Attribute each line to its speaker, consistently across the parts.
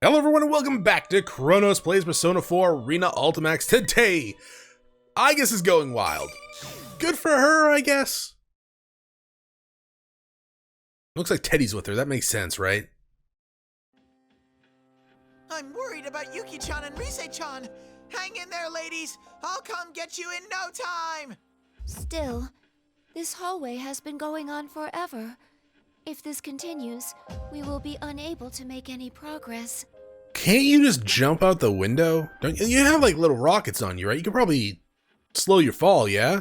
Speaker 1: Hello everyone and welcome back to Chronos Plays Persona 4 Arena Ultimax. Today, I guess is going wild. Good for her, I guess. Looks like Teddy's with her, that makes sense, right?
Speaker 2: I'm worried about Yuki-chan and Rise-chan. Hang in there, ladies. I'll come get you in no time.
Speaker 3: Still, this hallway has been going on forever. If this continues, we will be unable to make any progress.
Speaker 1: Can't you just jump out the window? Don't you have like little rockets on you, right? You could probably slow your fall, yeah?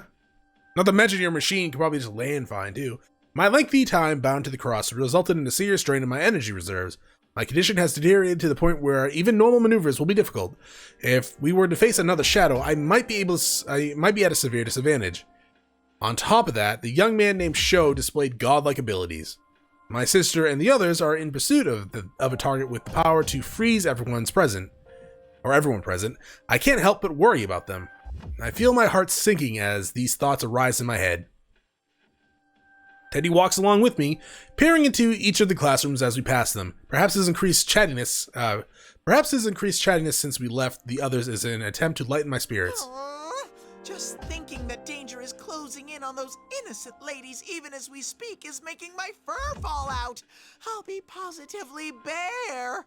Speaker 1: Not to mention your machine could probably just land fine too. My lengthy time bound to the cross resulted in a serious strain in my energy reserves. My condition has deteriorated to the point where even normal maneuvers will be difficult. If we were to face another shadow, I might be at a severe disadvantage. On top of that, the young man named Sho displayed godlike abilities. My sister and the others are in pursuit of a target with the power to freeze everyone present. I can't help but worry about them. I feel my heart sinking as these thoughts arise in my head. Teddy walks along with me, peering into each of the classrooms as we pass them. Perhaps his increased chattiness since we left the others is an attempt to lighten my spirits.
Speaker 2: Just thinking that danger is closing in on those innocent ladies even as we speak is making my fur fall out. I'll be positively bare.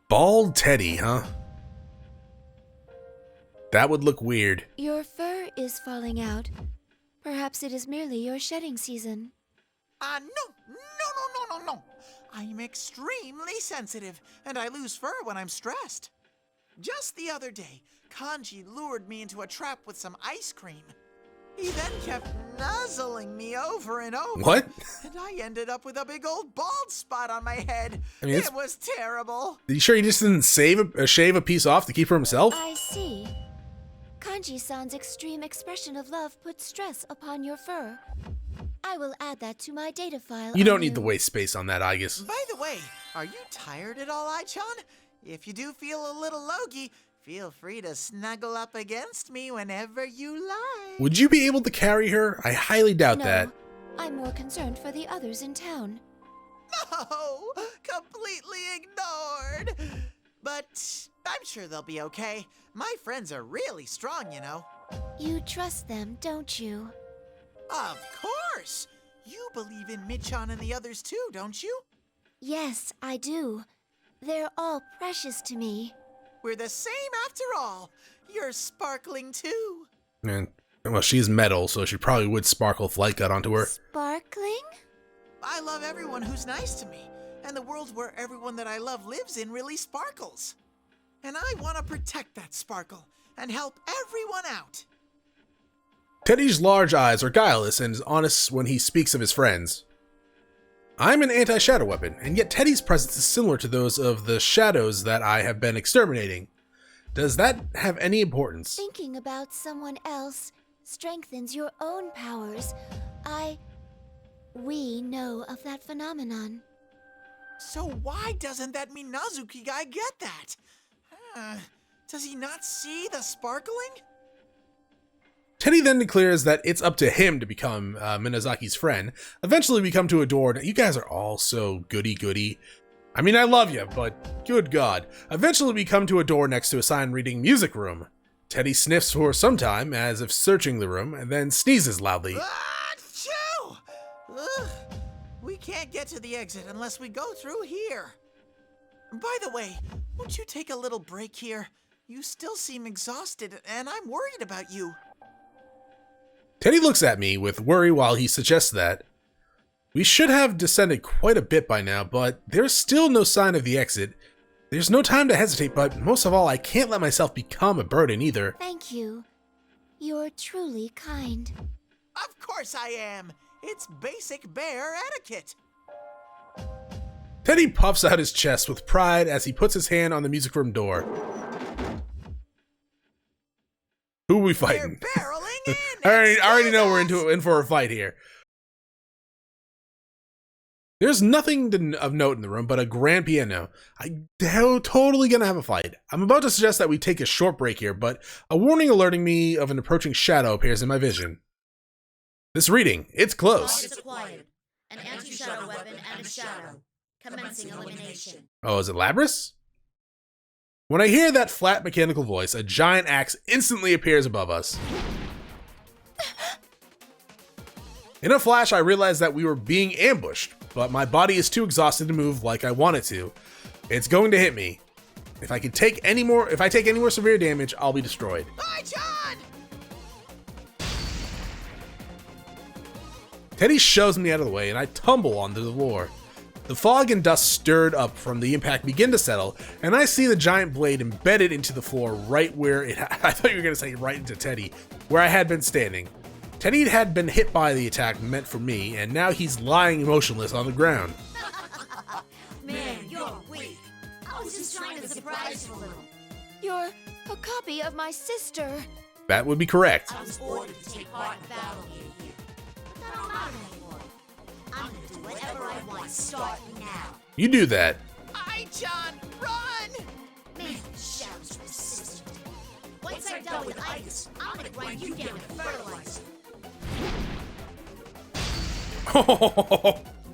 Speaker 1: Bald Teddy, huh? That would look weird.
Speaker 3: Your fur is falling out. Perhaps it is merely your shedding season.
Speaker 2: No. I'm extremely sensitive, and I lose fur when I'm stressed. Just the other day, Kanji lured me into a trap with some ice cream. He then kept nuzzling me over and over.
Speaker 1: What?
Speaker 2: And I ended up with a big old bald spot on my head.
Speaker 1: I mean,
Speaker 2: it was terrible.
Speaker 1: Are you sure he just didn't shave a piece off to keep for himself?
Speaker 3: I see. Kanji-san's extreme expression of love puts stress upon your fur. I will add that to my data file.
Speaker 1: You don't need the waste space on that, I guess.
Speaker 2: By the way, are you tired at all, Ai-chan? If you do feel a little logy, feel free to snuggle up against me whenever you like.
Speaker 1: Would you be able to carry her? I highly doubt that.
Speaker 3: I'm more concerned for the others in town.
Speaker 2: No, completely ignored. But I'm sure they'll be okay. My friends are really strong, you know.
Speaker 3: You trust them, don't you?
Speaker 2: Of course. You believe in Michan and the others too, don't you?
Speaker 3: Yes, I do. They're all precious to me.
Speaker 2: We're the same after all. You're sparkling too.
Speaker 1: And, well, she's metal, so she probably would sparkle if light got onto her.
Speaker 3: Sparkling?
Speaker 2: I love everyone who's nice to me. And the world where everyone that I love lives in really sparkles. And I want to protect that sparkle and help everyone out.
Speaker 1: Teddy's large eyes are guileless and is honest when he speaks of his friends. I'm an anti-shadow weapon, and yet Teddy's presence is similar to those of the shadows that I have been exterminating. Does that have any importance?
Speaker 3: Thinking about someone else strengthens your own powers. We know of that phenomenon.
Speaker 2: So why doesn't that Minazuki guy get that? Does he not see the sparkling?
Speaker 1: Teddy then declares that it's up to him to become Minazaki's friend. Eventually we come to adore. You guys are all so goody-goody. I mean, I love you, but good God. Eventually we come to a door next to a sign reading music room. Teddy sniffs for some time as if searching the room and then sneezes loudly.
Speaker 2: Achoo! Ugh. We can't get to the exit unless we go through here. By the way, won't you take a little break here? You still seem exhausted, and I'm worried about you.
Speaker 1: Teddy looks at me with worry while he suggests that. We should have descended quite a bit by now, but there's still no sign of the exit. There's no time to hesitate, but most of all, I can't let myself become a burden either.
Speaker 3: Thank you. You're truly kind.
Speaker 2: Of course I am. It's basic bear etiquette.
Speaker 1: Teddy puffs out his chest with pride as he puts his hand on the music room door. Who are we fighting?
Speaker 2: They're barreling in.
Speaker 1: I already know we're in for a fight here. There's nothing of note in the room but a grand piano. I'm totally gonna have a fight. I'm about to suggest that we take a short break here, but a warning alerting me of an approaching shadow appears in my vision. This reading, it's close.
Speaker 4: Acquired. An anti-shadow weapon and a shadow. Commencing elimination.
Speaker 1: Oh, is it Labris? When I hear that flat mechanical voice, a giant axe instantly appears above us. In a flash, I realized that we were being ambushed, but my body is too exhausted to move like I want it to. It's going to hit me. If I take any more severe damage, I'll be destroyed.
Speaker 2: Hi, John!
Speaker 1: Teddy shoves me out of the way and I tumble onto the floor. The fog and dust stirred up from the impact begin to settle, and I see the giant blade embedded into the floor right where it I thought you were going to say right into Teddy, where I had been standing. Teddy had been hit by the attack meant for me, and now he's lying motionless on the ground.
Speaker 4: Man, you're weak. I was just trying to surprise you a little.
Speaker 3: You're a copy of my sister.
Speaker 1: That would be correct.
Speaker 4: I was ordered to take part in the battle here. But that don't matter anymore. I'm gonna do whatever I want, starting now.
Speaker 1: You do that.
Speaker 2: Hi, John! Run!
Speaker 4: Man, shadows resistant. Once I'm done with ATLUS, I'm gonna grind you down to fertilizer.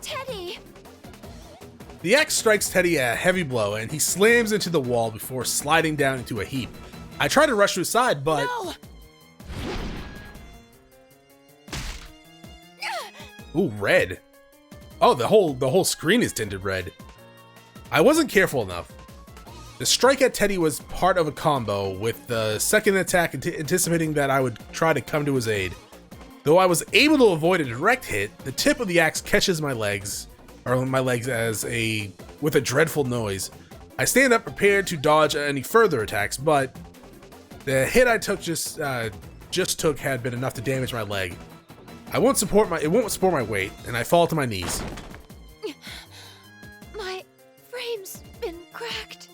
Speaker 3: Teddy!
Speaker 1: The axe strikes Teddy a heavy blow, and he slams into the wall before sliding down into a heap. I try to rush to his side, but...
Speaker 3: No!
Speaker 1: Ooh, red. Oh, the whole screen is tinted red. I wasn't careful enough. The strike at Teddy was part of a combo, with the second attack anticipating that I would try to come to his aid. Though I was able to avoid a direct hit, the tip of the axe catches my legs with a dreadful noise. I stand up prepared to dodge any further attacks, but the hit I took just took had been enough to damage my leg. It won't support my weight, and I fall to my knees.
Speaker 3: My frame's been cracked.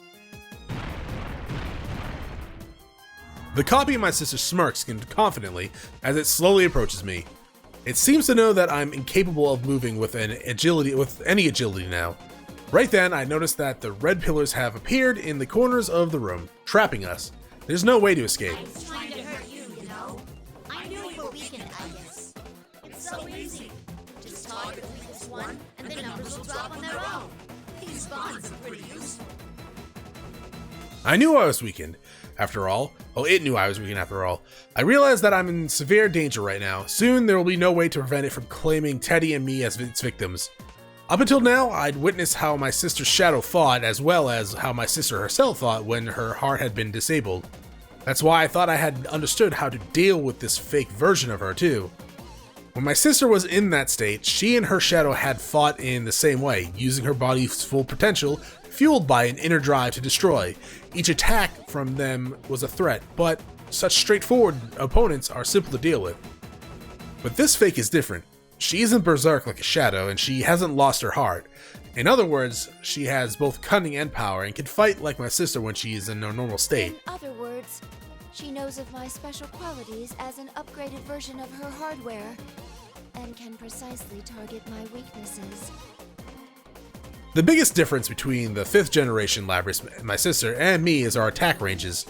Speaker 1: The copy of my sister smirks confidently as it slowly approaches me. It seems to know that I'm incapable of moving with any agility now. Right then, I notice that the red pillars have appeared in the corners of the room, trapping us. There's no way to escape.
Speaker 4: I was trying to hurt you, you know? I knew you were weakened, I guess. It's so easy. Just target the weakest one, and the numbers will drop on their own. These bonds are pretty useful.
Speaker 1: I knew I was weakened, after all. Oh, it knew I was weakened after all. I realize that I'm in severe danger right now. Soon there will be no way to prevent it from claiming Teddy and me as its victims. Up until now, I'd witnessed how my sister's shadow fought, as well as how my sister herself fought when her heart had been disabled. That's why I thought I had understood how to deal with this fake version of her too. When my sister was in that state, she and her shadow had fought in the same way, using her body's full potential, fueled by an inner drive to destroy. Each attack from them was a threat, but such straightforward opponents are simple to deal with. But this fake is different. She isn't berserk like a shadow, and she hasn't lost her heart. In other words, she has both cunning and power, and can fight like my sister when she is in her normal state.
Speaker 3: In other words, she knows of my special qualities as an upgraded version of her hardware, and can precisely target my weaknesses.
Speaker 1: The biggest difference between the 5th generation Labris, my sister, and me is our attack ranges.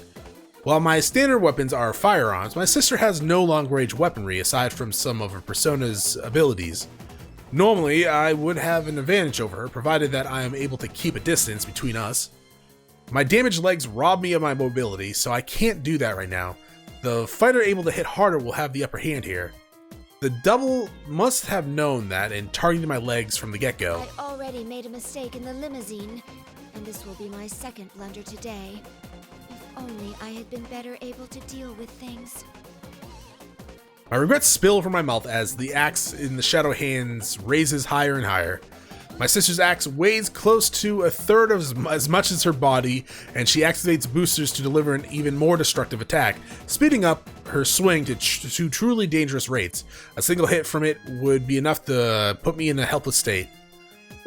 Speaker 1: While my standard weapons are firearms, my sister has no long-range weaponry aside from some of her persona's abilities. Normally, I would have an advantage over her, provided that I am able to keep a distance between us. My damaged legs rob me of my mobility, so I can't do that right now. The fighter able to hit harder will have the upper hand here. The double must have known that and targeted my legs from the get-go.
Speaker 3: I already made a mistake in the limousine, and this will be my second blunder today. If only I had been better able to deal with things.
Speaker 1: My regrets spill from my mouth as the axe in the shadow hands raises higher and higher. My sister's axe weighs close to a third of as much as her body, and she activates boosters to deliver an even more destructive attack, speeding up her swing to truly dangerous rates. A single hit from it would be enough to put me in a helpless state.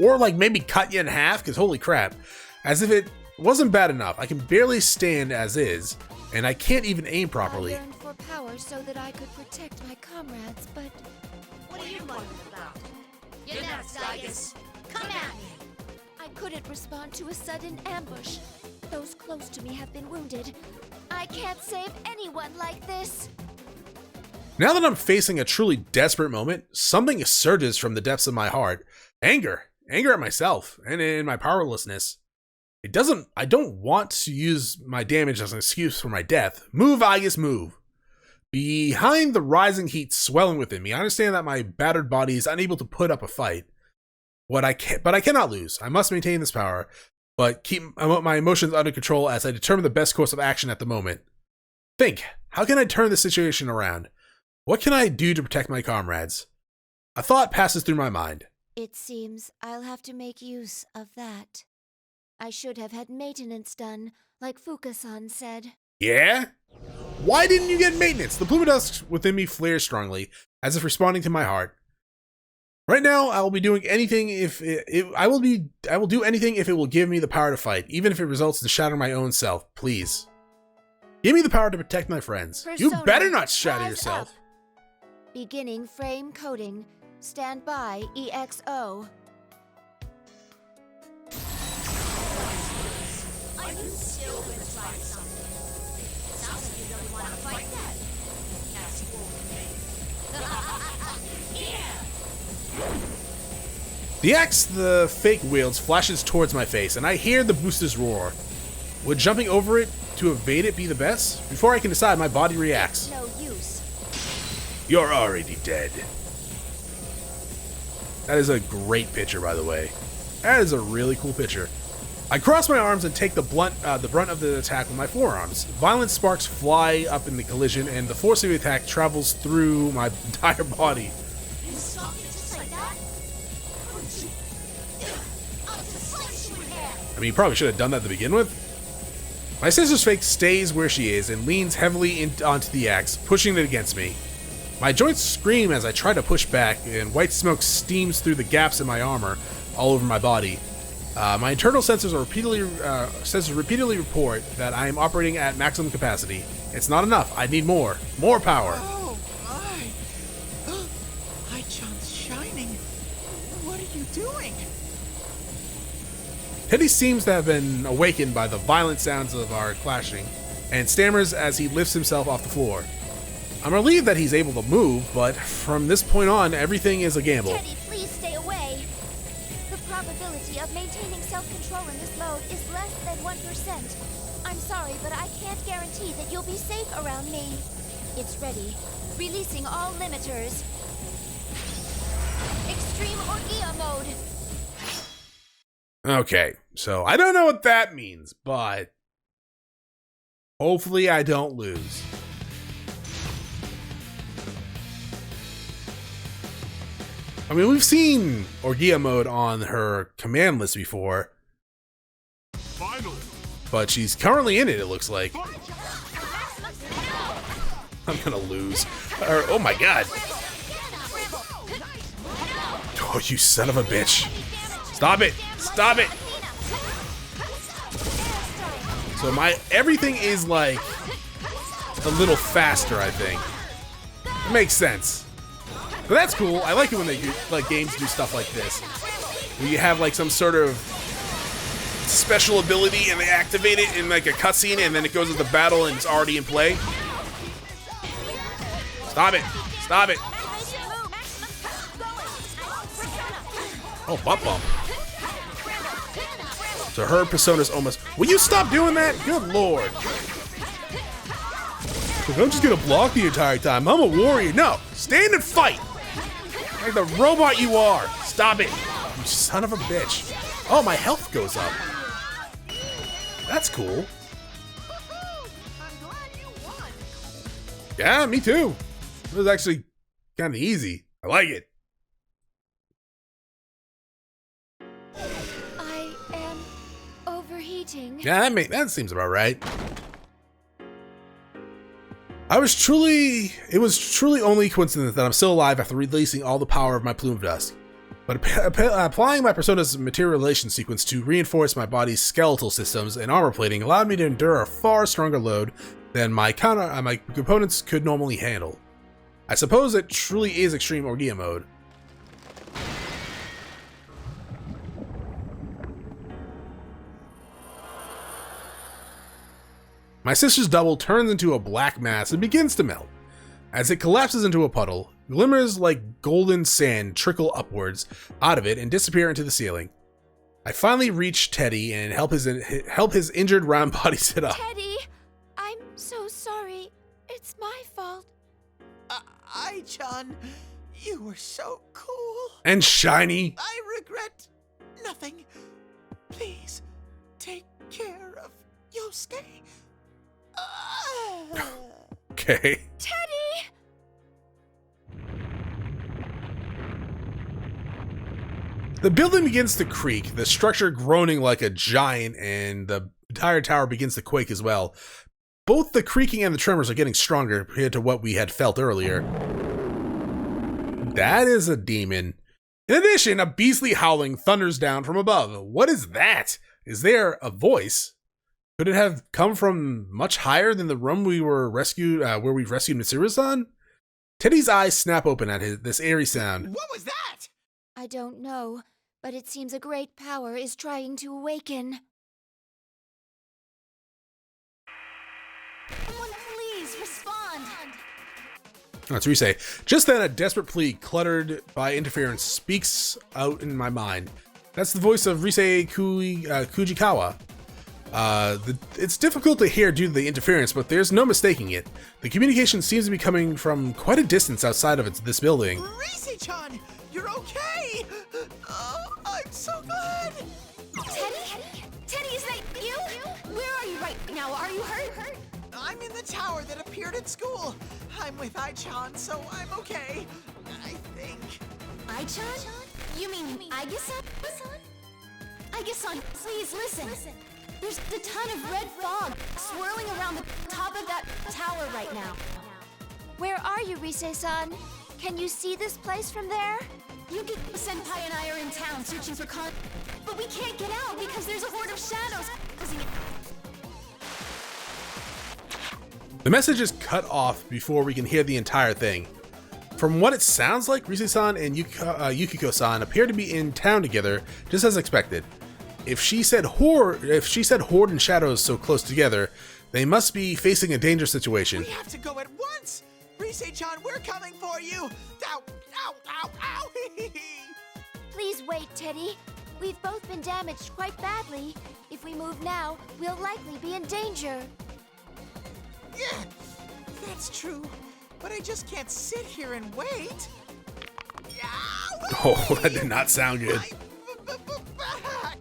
Speaker 1: Or like maybe cut you in half, because holy crap. As if it wasn't bad enough, I can barely stand as is, and I can't even aim properly.
Speaker 3: I yearned for power so that I could protect my comrades, but
Speaker 4: What are you wondering about? You're next, I guess. Come at me.
Speaker 3: I couldn't respond to a sudden ambush. Those close to me have been wounded. I can't save anyone like this.
Speaker 1: Now that I'm facing a truly desperate moment, something surges from the depths of my heart. Anger. anger at myself and in my powerlessness. I don't want to use my damage as an excuse for my death. Move, Aegis, move. Behind the rising heat swelling within me, I understand that my battered body is unable to put up a fight. But I cannot lose. I must maintain this power, but keep my emotions under control as I determine the best course of action at the moment. Think, how can I turn the situation around? What can I do to protect my comrades? A thought passes through my mind.
Speaker 3: It seems I'll have to make use of that. I should have had maintenance done, like Fuka-san said.
Speaker 1: Yeah? Why didn't you get maintenance? The plume of dust within me flares strongly, as if responding to my heart. Right now, I will be doing anything I will do anything if it will give me the power to fight, even if it results in shattering my own self. Please. Give me the power to protect my friends.
Speaker 3: Persona,
Speaker 1: You better not shatter
Speaker 3: rise
Speaker 1: yourself.
Speaker 3: up. Beginning frame coding. Stand by, EXO.
Speaker 4: Are you still gonna try something? Sounds like you don't want to fight that. That's cool. Yeah!
Speaker 1: The axe the fake wields flashes towards my face, and I hear the booster's roar. Would jumping over it to evade it be the best? Before I can decide, my body reacts.
Speaker 3: No use.
Speaker 1: You're already dead. That is a great picture, by the way. That is a really cool picture. I cross my arms and take the brunt of the attack with my forearms. Violent sparks fly up in the collision, and the force of the attack travels through my entire body.
Speaker 4: You stop it just like that? I'll just slice you in half.
Speaker 1: I mean, you probably should have done that to begin with. My sister's fake stays where she is and leans heavily onto the axe, pushing it against me. My joints scream as I try to push back, and white smoke steams through the gaps in my armor all over my body. My internal sensors repeatedly report that I am operating at maximum capacity. It's not enough. I need more. More power.
Speaker 2: Oh, my. Ai-chan's shining. What are you doing?
Speaker 1: Teddy seems to have been awakened by the violent sounds of our clashing, and stammers as he lifts himself off the floor. I'm relieved that he's able to move, but from this point on, everything is a gamble.
Speaker 3: Teddy, please stay away. The probability of maintaining self-control in this mode is less than 1%. I'm sorry, but I can't guarantee that you'll be safe around me. It's ready. Releasing all limiters. Extreme Orgia mode.
Speaker 1: Okay, so I don't know what that means, but hopefully I don't lose. I mean, we've seen Orgia mode on her command list before, but she's currently in it looks like. I'm gonna lose. Oh my god. Oh, you son of a bitch. Stop it! Stop it! So everything is like a little faster, I think. It makes sense. But that's cool. I like it when games do stuff like this. Where you have like some sort of special ability and they activate it in like a cutscene and then it goes into battle and it's already in play. Stop it! Stop it! Oh, bump bump. So her persona's almost... Will you stop doing that? Good lord. I'm just gonna block the entire time. I'm a warrior. No, stand and fight. Like the robot you are. Stop it. You son of a bitch. Oh, my health goes up. That's cool.
Speaker 2: I'm glad you won.
Speaker 1: Yeah, me too. It was actually kind of easy. I like it.
Speaker 3: I am overheating.
Speaker 1: Yeah, that seems about right. It was truly only coincidence that I'm still alive after releasing all the power of my plume of dust. But applying my persona's materialization sequence to reinforce my body's skeletal systems and armor plating allowed me to endure a far stronger load than my components could normally handle. I suppose it truly is extreme Orgia mode. My sister's double turns into a black mass and begins to melt. As it collapses into a puddle, Glimmers like golden sand trickle upwards out of it and disappear into the ceiling. I finally reach Teddy and help his injured round body sit up.
Speaker 3: Teddy, I'm so sorry. It's my fault.
Speaker 2: Ai-chan, you were so cool.
Speaker 1: And shiny.
Speaker 2: I regret nothing. Please, take care of Yosuke.
Speaker 1: Okay.
Speaker 3: Teddy!
Speaker 1: The building begins to creak, the structure groaning like a giant, and the entire tower begins to quake as well. Both the creaking and the tremors are getting stronger compared to what we had felt earlier. That is a demon. In addition, a beastly howling thunders down from above. What is that? Is there a voice? Could it have come from much higher than the room we were rescued, where we rescued Mitsuru-san? Teddy's eyes snap open at this eerie sound.
Speaker 2: What was that?
Speaker 3: I don't know, but it seems a great power is trying to awaken.
Speaker 4: Someone please respond.
Speaker 1: That's Rise. Just then, a desperate plea cluttered by interference speaks out in my mind. That's the voice of Rise Kujikawa. It's difficult to hear due to the interference, but there's no mistaking it. The communication seems to be coming from quite a distance outside of this building.
Speaker 2: Rise-chan, you're okay. Oh, I'm so glad.
Speaker 4: Teddy? Teddy, is that you? Where are you right now? Are you hurt?
Speaker 2: I'm in the tower that appeared at school. I'm with Ai-chan, so I'm okay. I think.
Speaker 4: Ai-chan? You mean Aige-san? Aige-san, please listen. There's a ton of red fog swirling around the top of that tower right now.
Speaker 3: Where are you, Rise-san? Can you see this place from there?
Speaker 4: Yuki Senpai and I are in town searching for but we can't get out because there's a horde of shadows closing it.
Speaker 1: The message is cut off before we can hear the entire thing. From what it sounds like, Rise-san and Yukiko-san appear to be in town together, just as expected. If she said horde and shadows so close together, they must be facing a dangerous situation.
Speaker 2: We have to go at once. Rise-chan, we're coming for you. Ow, ow, ow, ow.
Speaker 3: Please wait, Teddy. We've both been damaged quite badly. If we move now, we'll likely be in danger.
Speaker 2: Yeah, that's true. But I just can't sit here and wait.
Speaker 1: Oh, that did not sound good.
Speaker 2: Back.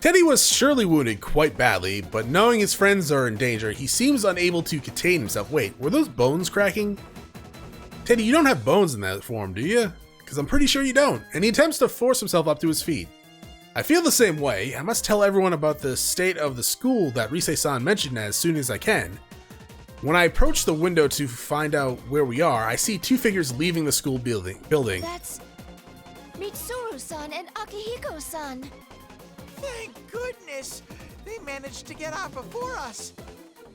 Speaker 1: Teddy was surely wounded quite badly, but knowing his friends are in danger, he seems unable to contain himself. Wait, were those bones cracking? Teddy, you don't have bones in that form, do you? Because I'm pretty sure you don't. And he attempts to force himself up to his feet. I feel the same way. I must tell everyone about the state of the school that Rise-san mentioned as soon as I can. When I approach the window to find out where we are, I see two figures leaving the school building.
Speaker 3: That's Mitsuru-san and Akihiko-san.
Speaker 2: Thank goodness. They managed to get out before us.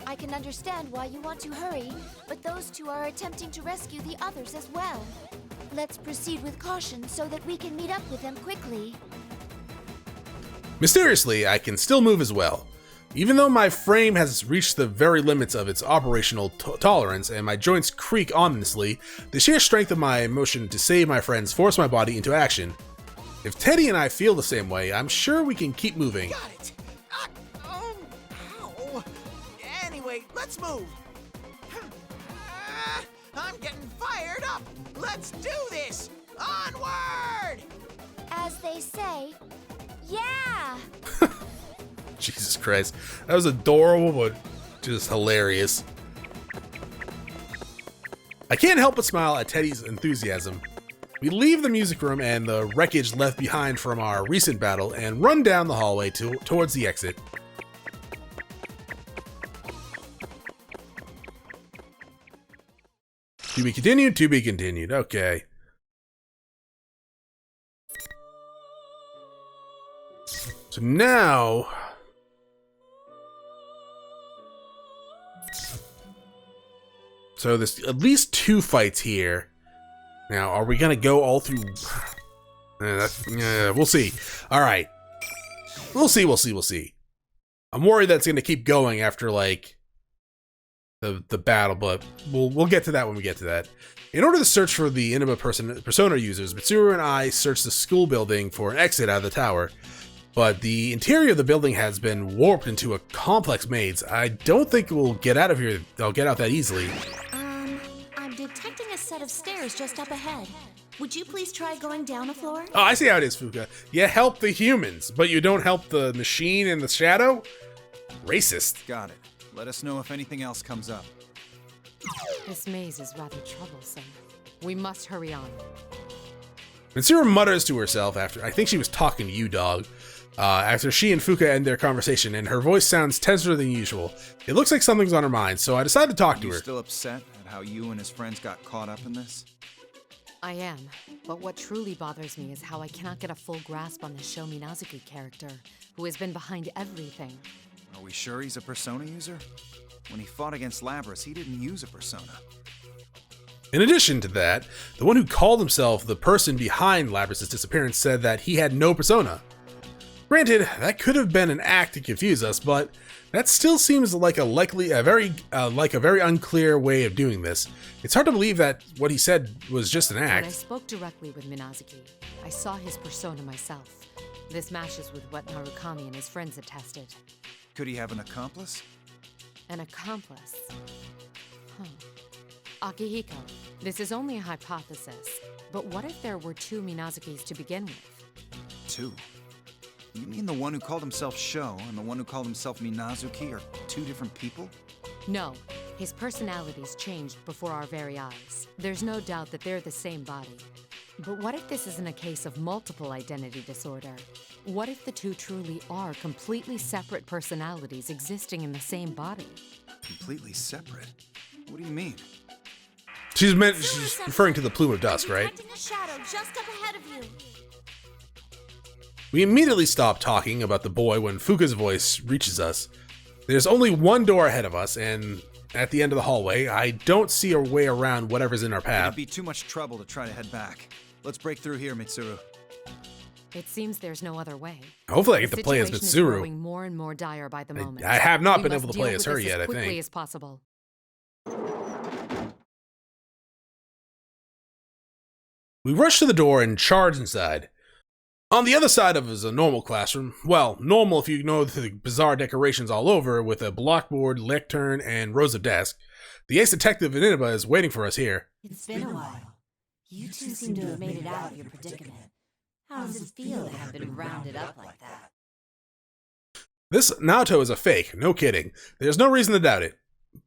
Speaker 3: I can understand why you want to hurry, but those two are attempting to rescue the others as well. Let's proceed with caution so that we can meet up with them quickly.
Speaker 1: Mysteriously, I can still move as well. Even though my frame has reached the very limits of its operational tolerance and my joints creak ominously, the sheer strength of my motion to save my friends forced my body into action. If Teddy and I feel the same way, I'm sure we can keep moving.
Speaker 2: Got it. Ow. Anyway, let's move. I'm getting fired up. Let's do this. Onward!
Speaker 3: As they say, yeah!
Speaker 1: Jesus Christ. That was adorable, but just hilarious. I can't help but smile at Teddy's enthusiasm. We leave the music room and the wreckage left behind from our recent battle and run down the hallway towards the exit. To be continued, to be continued. Okay. So now... So there's at least 2 fights here. Now, are we gonna go all through... we'll see. Alright. We'll see. I'm worried that's gonna keep going after, like... the battle, but we'll get to that when we get to that. In order to search for the Inaba persona users, Mitsuru and I searched the school building for an exit out of the tower, but the interior of the building has been warped into a complex maze. I don't think we'll get out of here. I'll get out that easily.
Speaker 4: I'm detecting a set of stairs just up ahead. Would you please try going down a floor?
Speaker 1: Oh, I see how it is, Fuka. You help the humans, but you don't help the machine in the shadow? Racist.
Speaker 5: Got it. Let us know if anything else comes up.
Speaker 6: This maze is rather troublesome. We must hurry on.
Speaker 1: Mitsuru mutters to herself after, I think she was talking to you, dog, after she and Fuka end their conversation, and her voice sounds tenser than usual. It looks like something's on her mind, so I decided to talk to
Speaker 5: Are you
Speaker 1: her.
Speaker 5: still upset at how you and his friends got caught up in this?
Speaker 6: I am, but what truly bothers me is how I cannot get a full grasp on the Sho Minazuki character, who has been behind everything.
Speaker 5: Are we sure he's a persona user? When he fought against Labras, he didn't use a persona.
Speaker 1: In addition to that, the one who called himself the person behind Labras' disappearance said that he had no persona. Granted, that could have been an act to confuse us, but that still seems like a very unclear way of doing this. It's hard to believe that what he said was just an
Speaker 6: When I
Speaker 1: act.
Speaker 6: spoke directly with Minazuki, I saw his persona myself. This matches with what Narukami and his friends attested.
Speaker 5: Could he have an accomplice?
Speaker 6: An accomplice. Akihiko, this is only a hypothesis, but what if there were two Minazukis to begin with?
Speaker 5: Two? You mean the one who called himself Sho and the one who called himself Minazuki are two different people?
Speaker 6: No, his personalities changed before our very eyes. There's no doubt that they're the same body. But what if this isn't a case of multiple identity disorder? What if the two truly are completely separate personalities existing in the same body?
Speaker 5: Completely separate? What do you mean?
Speaker 1: She's referring to the plume of dust, right?
Speaker 4: Detecting a shadow just up ahead of you.
Speaker 1: We immediately stop talking about the boy when Fuka's voice reaches us. There's only one door ahead of us, and at the end of the hallway, I don't see a way around whatever's in our
Speaker 5: It'd
Speaker 1: path.
Speaker 5: be too much trouble to try to head back. Let's break through here, Mitsuru.
Speaker 6: It seems there's no other way.
Speaker 1: Hopefully I get
Speaker 6: The
Speaker 1: to play as
Speaker 6: situation is
Speaker 1: Mitsuru.
Speaker 6: growing more and more dire by the moment.
Speaker 1: I have not
Speaker 6: We
Speaker 1: been
Speaker 6: must
Speaker 1: able to
Speaker 6: deal
Speaker 1: play as
Speaker 6: with
Speaker 1: her
Speaker 6: this
Speaker 1: yet, I
Speaker 6: quickly
Speaker 1: think.
Speaker 6: as possible.
Speaker 1: We rush to the door and charge inside. On the other side of it is a normal classroom. Well, normal if you know the bizarre decorations all over, with a blockboard, lectern, and rows of desks. The ace detective in Inaba is waiting for us here.
Speaker 7: It's been a while. You two seem to have made it out of your predicament. How does it feel to have been rounded up like that?
Speaker 1: This Naoto is a fake, no kidding. There's no reason to doubt it.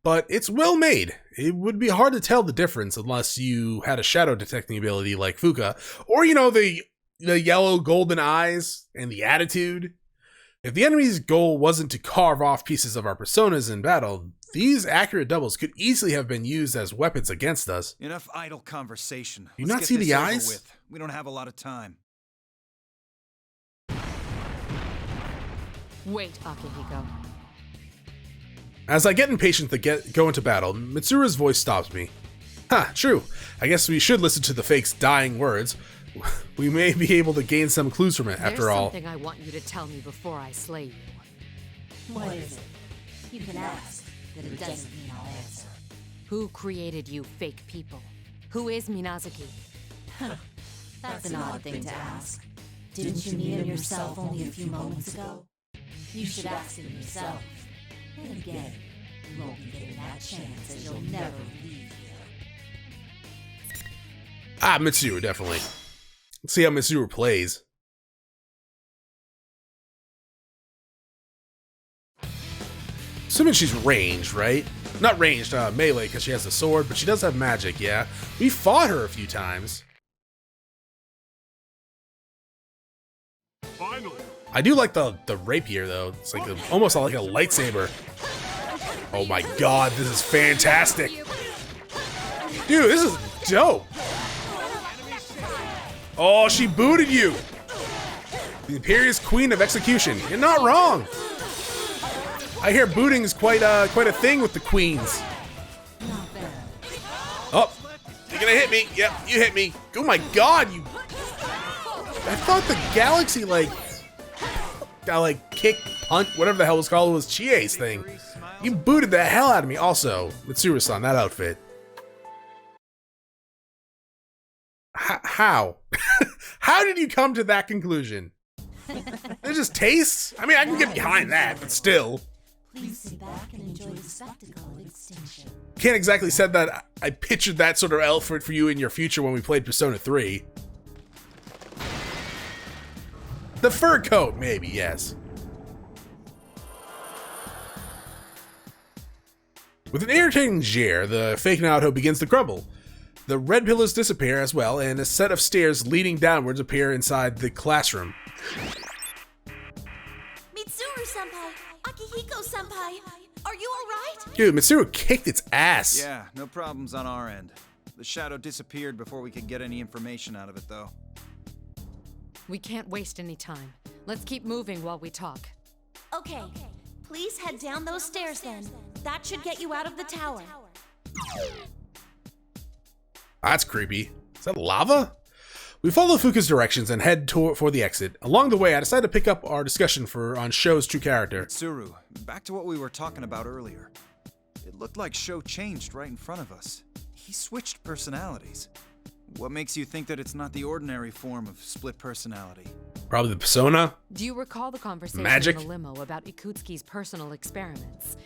Speaker 1: But it's well made. It would be hard to tell the difference unless you had a shadow detecting ability like Fuka, or the yellow golden eyes and the attitude. If the enemy's goal wasn't to carve off pieces of our personas in battle, these accurate doubles could easily have been used as weapons against us.
Speaker 5: Enough idle conversation.
Speaker 1: You
Speaker 5: Let's
Speaker 1: not
Speaker 5: get
Speaker 1: see
Speaker 5: this
Speaker 1: the
Speaker 5: over
Speaker 1: eyes?
Speaker 5: with. We don't have a lot of time.
Speaker 6: Wait, Akihiko.
Speaker 1: As I get impatient to go into battle, Mitsuru's voice stops me. True. I guess we should listen to the fake's dying words. We may be able to gain some clues from it, after all.
Speaker 6: There's something I want you to tell me before I slay you.
Speaker 7: What is it? You can ask, but it doesn't mean I'll answer.
Speaker 6: Who created you fake people? Who is Minazuki?
Speaker 7: That's an odd thing to ask. Didn't you meet him yourself only a few moments ago? You should ask him yourself. Then again, you won't be getting that chance, as you'll never leave here.
Speaker 1: Mitsuru, definitely. Let's see how Mitsuru plays. Assuming she's ranged, right? Not ranged, melee, because she has a sword, but she does have magic, yeah. We fought her a few times.
Speaker 8: Finally.
Speaker 1: I do like the rapier, though. It's like almost like a lightsaber. Oh my god, this is fantastic. Dude, this is dope. Oh, she booted you. The Imperious Queen of Execution. You're not wrong. I hear booting is quite a thing with the queens. Oh, you're gonna hit me. Yep, you hit me. Oh my god, you. I thought the galaxy kick, punch, whatever the hell it was called, was Chie's thing. You booted the hell out of me. Also, Mitsuru-san, that outfit. How? How did you come to that conclusion? They're just tastes? I mean, I can get behind that, but still.
Speaker 7: Please sit back and enjoy the spectacle of extinction.
Speaker 1: Can't exactly say that I pictured that sort of outfit for you in your future when we played Persona 3. The fur coat, maybe, yes. With an irritating jeer, the fake Naruto begins to crumble. The red pillars disappear as well, and a set of stairs leading downwards appear inside the classroom.
Speaker 3: Mitsuru-senpai! Akihiko-senpai! Are you alright?
Speaker 1: Dude, Mitsuru kicked its ass.
Speaker 5: Yeah, no problems on our end. The shadow disappeared before we could get any information out of it, though.
Speaker 6: We can't waste any time. Let's keep moving while we talk.
Speaker 3: Okay, please head down those stairs then. That should get you out of the tower.
Speaker 1: That's creepy. Is that lava? We follow Fuka's directions and head for the exit. Along the way, I decided to pick up our discussion on Sho's true character.
Speaker 5: Tsuru, back to what we were talking about earlier. It looked like Sho changed right in front of us. He switched personalities. What makes you think that it's not the ordinary form of split personality?
Speaker 1: Probably the persona.
Speaker 6: Do you recall the conversation
Speaker 1: Magic?
Speaker 6: in the limo about Ikutsuki's personal experiments?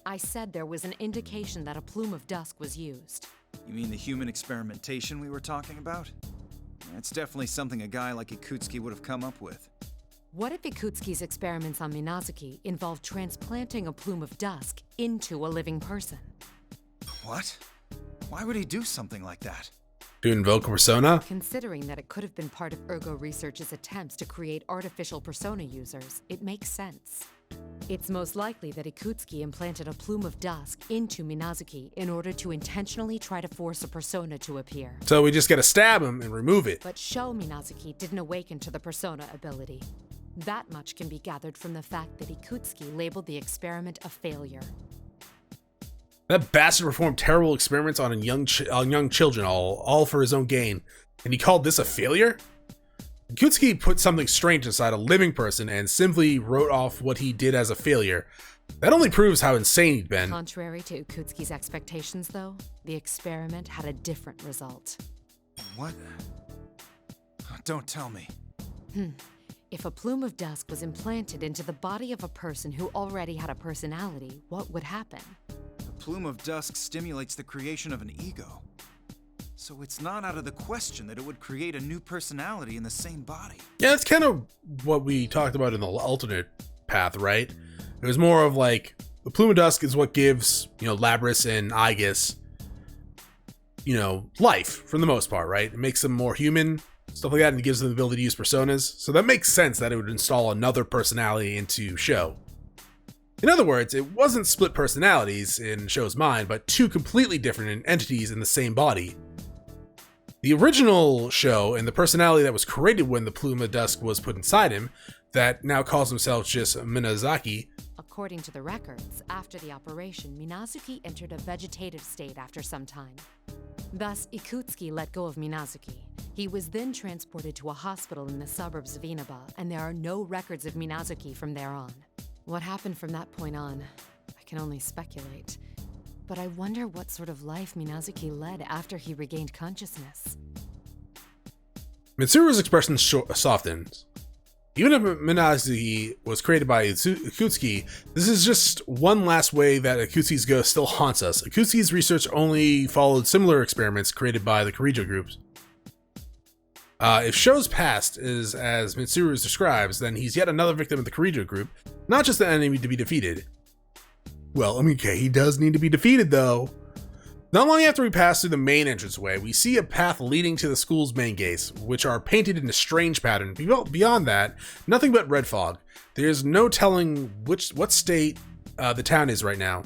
Speaker 6: I said there was an indication that a plume of dusk was used.
Speaker 5: You mean the human experimentation we were talking about? That's definitely something a guy like Ikutsuki would have come up with.
Speaker 6: What if Ikutsuki's experiments on Minazuki involved transplanting a plume of dusk into a living person?
Speaker 5: What? Why would he do something like that?
Speaker 1: To invoke a persona?
Speaker 6: Considering that it could have been part of Ergo Research's attempts to create artificial persona users, it makes sense. It's most likely that Ikutsuki implanted a plume of dusk into Minazuki in order to intentionally try to force a persona to appear.
Speaker 1: So we just gotta stab him and remove it.
Speaker 6: But Sho Minazuki didn't awaken to the persona ability. That much can be gathered from the fact that Ikutsuki labeled the experiment a failure.
Speaker 1: That bastard performed terrible experiments on young children, all for his own gain. And he called this a failure? Ikutsuki put something strange inside a living person and simply wrote off what he did as a failure. That only proves how insane he'd been.
Speaker 6: Contrary to Ikutsuki's expectations, though, the experiment had a different result.
Speaker 5: What? Don't tell me.
Speaker 6: If a plume of dusk was implanted into the body of a person who already had a personality, what would happen?
Speaker 5: A plume of dusk stimulates the creation of an ego. So it's not out of the question that it would create a new personality in the same body.
Speaker 1: Yeah, that's kind of what we talked about in the alternate path, right? It was more of like, the plume of dusk is what gives, Labris and Aegis, life, for the most part, right? It makes them more human, stuff like that, and it gives them the ability to use personas. So that makes sense that it would install another personality into Sho. In other words, it wasn't split personalities in Sho's mind, but two completely different entities in the same body. The original Sho and the personality that was created when the plume of dusk was put inside him, that now calls himself just Minazaki.
Speaker 6: According to the records, after the operation, Minazuki entered a vegetative state after some time. Thus, Ikutsuki let go of Minazuki. He was then transported to a hospital in the suburbs of Inaba, and there are no records of Minazuki from there on. What happened from that point on, I can only speculate. But I wonder what sort of life Minazuki led after he regained consciousness.
Speaker 1: Mitsuru's expression softens. Even if Minazuki was created by Ikutsuki, this is just one last way that Ikutsuki's ghost still haunts us. Ikutsuki's research only followed similar experiments created by the Kirijo groups. If Sho's past is as Mitsuru describes, then he's yet another victim of the Kirijo group, not just an enemy to be defeated. Well, okay, he does need to be defeated, though. Not long after we pass through the main entranceway, we see a path leading to the school's main gates, which are painted in a strange pattern. Beyond that, nothing but red fog. There's no telling what state the town is right now.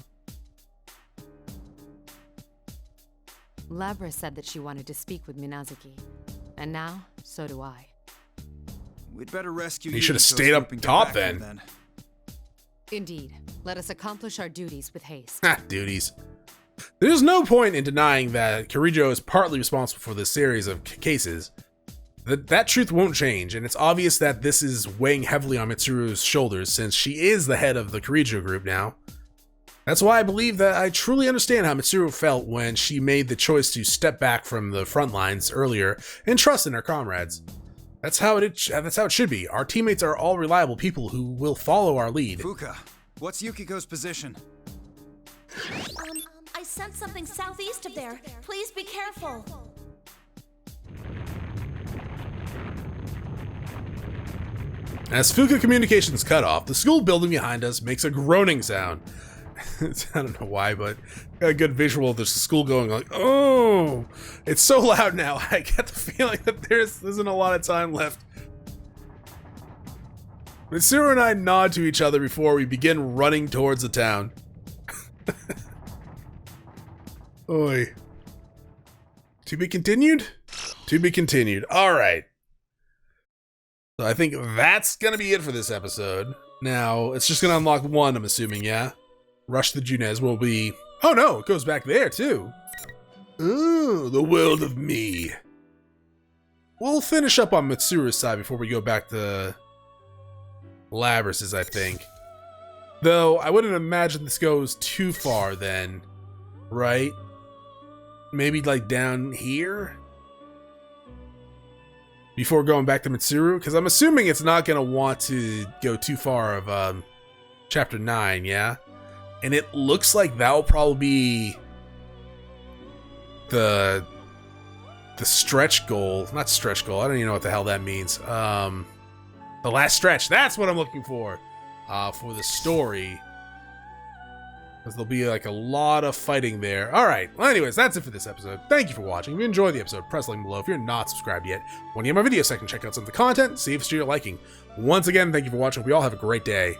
Speaker 6: Labra said that she wanted to speak with Minazuki, and now, so do I.
Speaker 5: We'd better rescue
Speaker 1: He
Speaker 5: you
Speaker 1: should have
Speaker 5: until
Speaker 1: stayed up
Speaker 5: Snooping get
Speaker 1: top
Speaker 5: back here,
Speaker 1: then.
Speaker 6: Indeed. Let us accomplish our duties with haste.
Speaker 1: Duties. There's no point in denying that Kirijo is partly responsible for this series of cases. That truth won't change, and it's obvious that this is weighing heavily on Mitsuru's shoulders since she is the head of the Kirijo group now. That's why I believe that I truly understand how Mitsuru felt when she made the choice to step back from the front lines earlier and trust in her comrades. That's how it should be. Our teammates are all reliable people who will follow our lead.
Speaker 5: Fuka, what's Yukiko's position?
Speaker 7: I sent something southeast of there. Please be careful.
Speaker 1: As Fuka communications cut off, the school building behind us makes a groaning sound. I don't know why, but a good visual of the school going like, oh, it's so loud now. I get the feeling that there isn't a lot of time left. Mitsuru and I nod to each other before we begin running towards the town. Oi. To be continued? To be continued. All right. So I think that's going to be it for this episode. Now, it's just going to unlock one, I'm assuming, yeah? Rush the Junez will be... Oh no, it goes back there too. Ooh, the world of me. We'll finish up on Mitsuru's side before we go back to Labrys's, I think. Though, I wouldn't imagine this goes too far then, right? Maybe like down here? Before going back to Mitsuru? Because I'm assuming it's not going to want to go too far of Chapter 9, yeah? And it looks like that'll probably be the stretch goal. Not stretch goal. I don't even know what the hell that means. The last stretch. That's what I'm looking for the story. Because there'll be like a lot of fighting there. All right. Well, anyways, that's it for this episode. Thank you for watching. If you enjoyed the episode, press the link below. If you're not subscribed yet, when you have my video section, check out some of the content, see if it's to your liking. Once again, thank you for watching. Hope you all have a great day.